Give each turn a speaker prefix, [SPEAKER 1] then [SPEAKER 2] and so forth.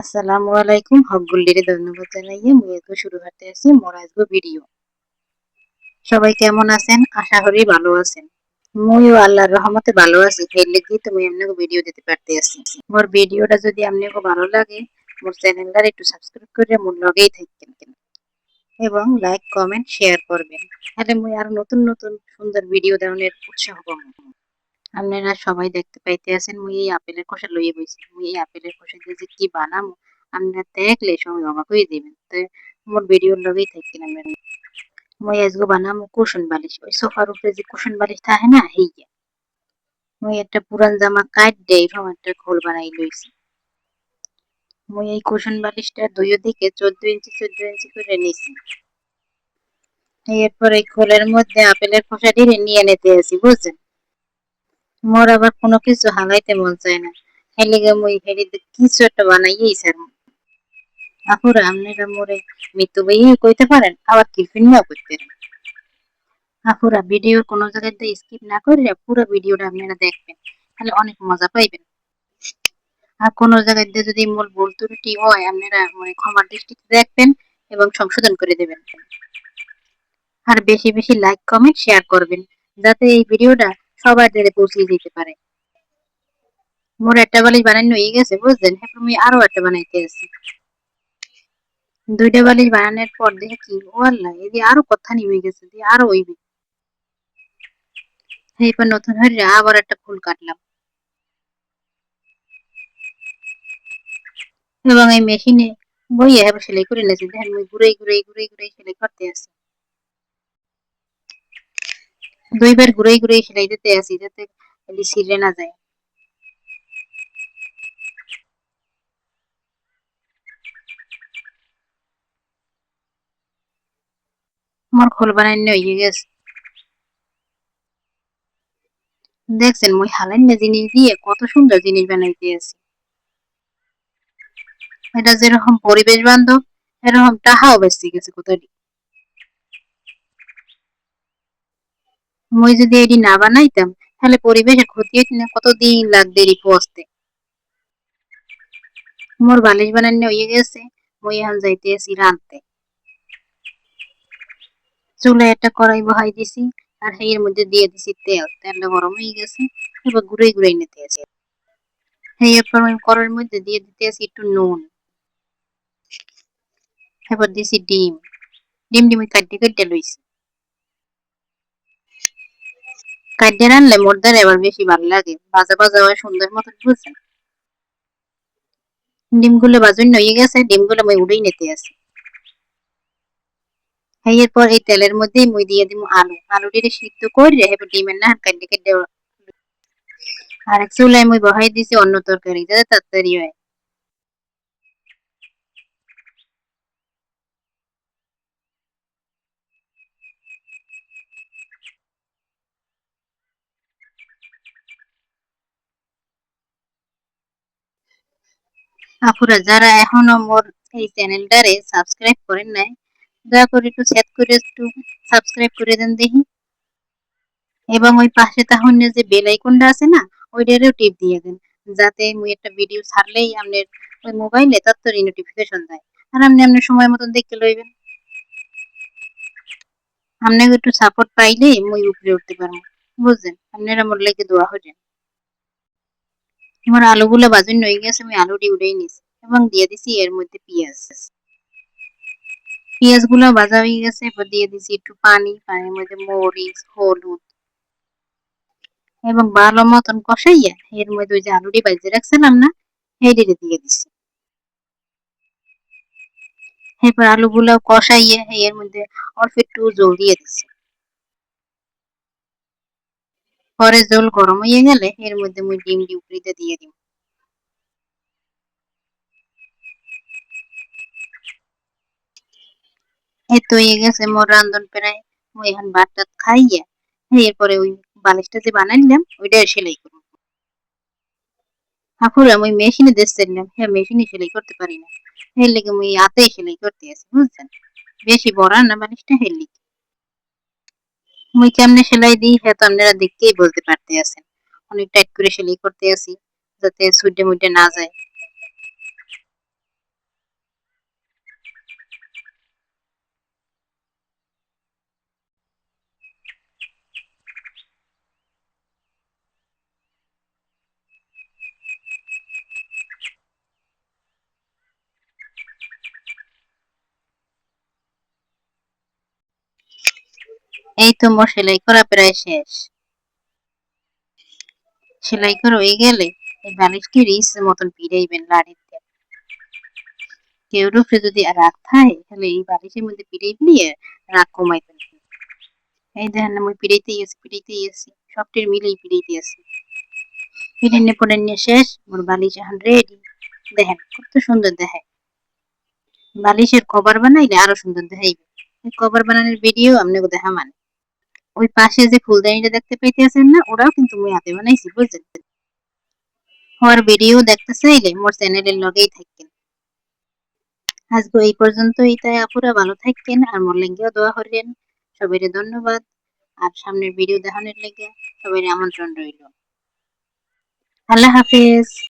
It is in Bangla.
[SPEAKER 1] আসসালামু আলাইকুম হকগুল্লিরে ধন্যবাদ জানাইয়ে মুই আজকে শুরু করতে আছি মোর আজকে ভিডিও। সবাই কেমন আছেন? আশা করি ভালো আছেন। মুইও আল্লাহর রহমতে ভালো আছি। এর লেগেই তো মুই আপনাকে ভিডিও দিতে পারতে আছি। মোর ভিডিওটা যদি আপনাকে ভালো লাগে মোর চ্যানেলটা একটু সাবস্ক্রাইব করে মোর লগেই থাকবেন এবং লাইক কমেন্ট শেয়ার করবেন। তাহলে মুই আরো নতুন নতুন সুন্দর ভিডিও দেওয়ার উৎসাহ পাবো। আপনারা সবাই দেখতে পাইতে আছেন মুই এই আপেলের খোসা লইয়া বইছি। মুই এই আপেলের খোসা দিয়ে যে কি বানামু আপনারা দেখলে সবাই অবাক হয়ে যাবেন। তো মোর ভিডিওর লগেই থাকবেন আপনারা। মুই আজকে বানামু কুশন বালিশ। ওই সোফার উপরে যে কুশন বালিশ থাকে না হেইয়া। মুই একটা পুরান জামা কাইট্যা এরকম একটা খোল বানাই লইছি। মুই এই কুশন বালিশটা দুই দিকে 14 ইঞ্চি করে নিছি। এরপর এই খোলের মধ্যে আপেলের খোসাটি নিয়ে নিতে আছি বুঝছেন। মোর আবার কোনো কিছু হালাইতে মন চায় না। এর লিগে মুই হেডিতে কিছু একটা বানাইয়েই ছাড়বো। আপুরা আপনারা মোরে মৃত্যু বইয়েই কইতে পারেন আবার কিরফিনিও করতে পারেন। আপুরা ভিডিওর কোনো জায়গাতে স্কিপ না করে পুরো ভিডিওটা আপনারা দেখবেন, তাহলে অনেক মজা পাইবেন। আর কোনো জায়গাতে যদি মোর ভুল ত্রুটি হয় আপনারা মানে ক্ষমার দৃষ্টিতে দেখবেন এবং সংশোধন করে দেবেন। আর বেশি বেশি লাইক কমেন্ট শেয়ার করবেন যাতে এই ভিডিওটা সবার দ্বারা পৌঁছে যেতে পারে। মোর একটা বালিশ বানানো হয়ে গেছে বুঝলেন, এখন আমি আরো একটা বানাইতে আছি। দুইটা বালিশ বানানোর পর দেখে কি ও আল্লাহ এদি আরো কথা নিয়ে গেছে, দিয়ে আরো হইবে। এইবার নতুন হয়ে আবার একটা ফুল কাটলাম এবং এই মেশিনে বইয়ে এবার সেলাই করে নিয়েছি। দেখেন মুই ঘুরাই সেলাই করতে আছি। দুইবার ঘুরাই সেলাই দিতে আছি যাতে ছিঁড়ে না যায়। আমার খোল বানানো হয়ে গেছে। দেখছেন মুই হালাইনা জিনিস দিয়ে কত সুন্দর জিনিস বানাইতে আছি। এটা যেরকম পরিবেশ বান্ধব এরকম টাহাও বেশি গেছে কোথায়। মুই যদি এটি না বানাইতাম তাহলে পরিবেশের ক্ষতি হইতে না কতদিন লাগবে এটি পচতে। মোর বালিশ বানানো হয়ে গেছে। মুই এখন যাইতে আছি রাঁধতে। চুলায় একটা কড়াই বহাই দিছি আর এর মধ্যে দিয়ে দিছি তেল। তেলটা গরম হয়ে গেছে, এবার ঘুরাই নিতে আছে। এরপর আমি কড়াইয়ের মধ্যে দিয়ে দিতে আছি একটু নুন। এবার দিছি ডিম। ডিম আমি কাটতে লইছি। কাটতে রানলে মোর দ্বারা এবার বেশি ভালো লাগে, ভাজা ভাজা হয় সুন্দর মতন বুঝছেন। ডিমগুলো ভাজুন হয়ে গেছে, ডিমগুলো আমি উড়েই নিতে আছি। এরপর এই তেলের মধ্যেই মুই দিয়ে দিব আলু। আলুটিকে সিদ্ধ করে এবার ডিমের না কাটতে আর এক চুলায় মুই বহাই দিছি অন্য তরকারি যাতে তাড়াতাড়ি হয়। আপুরা যারা এখনো মোর এই চ্যানেলটারে সাবস্ক্রাইব করেন নাই দয়া করে একটু চ্যাট করে একটু সাবস্ক্রাইব করে দেন দেখি এবং ওই পাশে তাহলে যে বেল আইকনটা আছে না ওইটারেও টিপ দিয়ে দেন যাতে মুই একটা ভিডিও ছাড়লেই আপনার ওই মোবাইলে তাড়াতাড়ি নোটিফিকেশন দেয় আর আপনি আপনার সময় মতন দেখতে লইবেন। আপনাকে একটু সাপোর্ট পাইলেই মুই উপরে উঠতে পারবো বুঝলেন। আপনারা মোর লাগে দোয়া করেন। আমার আলুগুলো ভাজুন হয়ে গেছে, আমি আলুটি উঠেই নিছি এবং দিয়ে দিছি এর মধ্যে পেঁয়াজ। পেঁয়াজ গুলো ভাজা হয়ে গেছে, এবার দিয়ে দিছি একটু পানি। পানির মধ্যে মরিচ হলুদ এবং ভালো মতন কষাইয়া এর মধ্যে ওই যে আলুটি ভাজে রাখছিলাম না সেইটি দিয়ে দিছি। এরপর আলুগুলো কষাইয়া এর মধ্যে অল্প একটু জল দিয়ে দিছি। পরে জল গরম হয়ে গেলে এর মধ্যে মুই ডিমটি উপরিতে দিয়ে দিব। এই তো হয়ে গেছে মোর রান্ধন প্রায়। মুই এখন ভাত টাত খাইয়া এরপরে ওই বালিশটা যে বানাইলাম ওইটা সেলাই করবো। আপুরা মুই মেশিনে দেখছিলাম, হ্যাঁ মেশিনে সেলাই করতে পারি না। এর লেগে মুই হাতেই সেলাই করতে আছি বুঝছেন। বেশি বড় না বালিশটা এর লেগে। মুই কেমনে সেলাই দিই হ্যাঁ তো আপনারা দেখতেই বলতে পারতে আছেন। অনেক টাইট করে সেলাই করতে আছি যাতে সুইটে মুইটে না যায়। এই তো মোর সেলাই করা প্রায় শেষ। সেলাই করা হয়ে গেলে এই বালিশটি রিস মতন পিড়াইবেন লাড়িতে। কেউর উপরে যদি রাগ থাকে তাহলে এই বালিশের মধ্যে পিড়াই দিয়ে রাগ কমাই ফেলবেন। এই দেখেন আমি পিড়াইতেই আছি সবটির মিলেই পিড়াইতে আছি। পিড়াইনে পড়াইনে শেষ, মোর বালিশ এখন রেডি। দেখেন কত সুন্দর দেখায়। বালিশের কভার বানাইলে আরো সুন্দর দেখাইবে। এই কভার বানানোর ভিডিও আপনাকে দেখামানে। ওই পাশে যে ফুলদানিটা দেখতে পাইতেছেন না, ওরাও কিন্তু মুই হাতে বানাইছি, বুঝছেন? ওর ভিডিও দেখতে চাইলে মোর চ্যানেলের লগেই থাকেন। আজকে এই পর্যন্তই, তাই আপুরা ভালো থাকেন আর মোর লাগিও দোয়া করেন। সবাইকে ধন্যবাদ। আর সামনের ভিডিও দেখানোর লেগে সবাই আমন্ত্রণ রইল। আল্লাহ হাফেজ।